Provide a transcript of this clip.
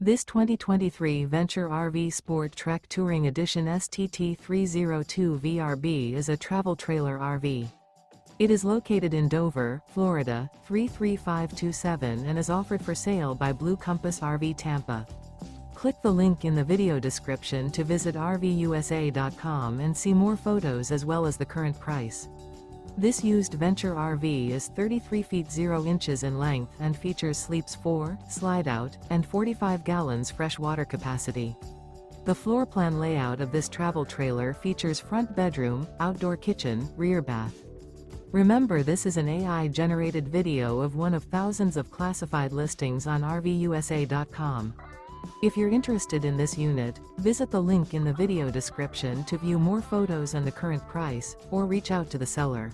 This 2023 Venture RV SportTrek Touring Edition STT302 VRB is a travel trailer RV. It is located in Dover, Florida, 33527 and is offered for sale by Blue Compass RV Tampa. Click the link in the video description to visit RVUSA.com and see more photos as well as the current price. This used Venture RV is 33 feet 0 inches in length and features sleeps 4, Slideout, and 45 gallons fresh water capacity. The floor plan layout of this travel trailer features front bedroom, outdoor kitchen, rear bath. Remember, this is an AI-generated video of one of thousands of classified listings on RVUSA.com. If you're interested in this unit, visit the link in the video description to view more photos and the current price, or reach out to the seller.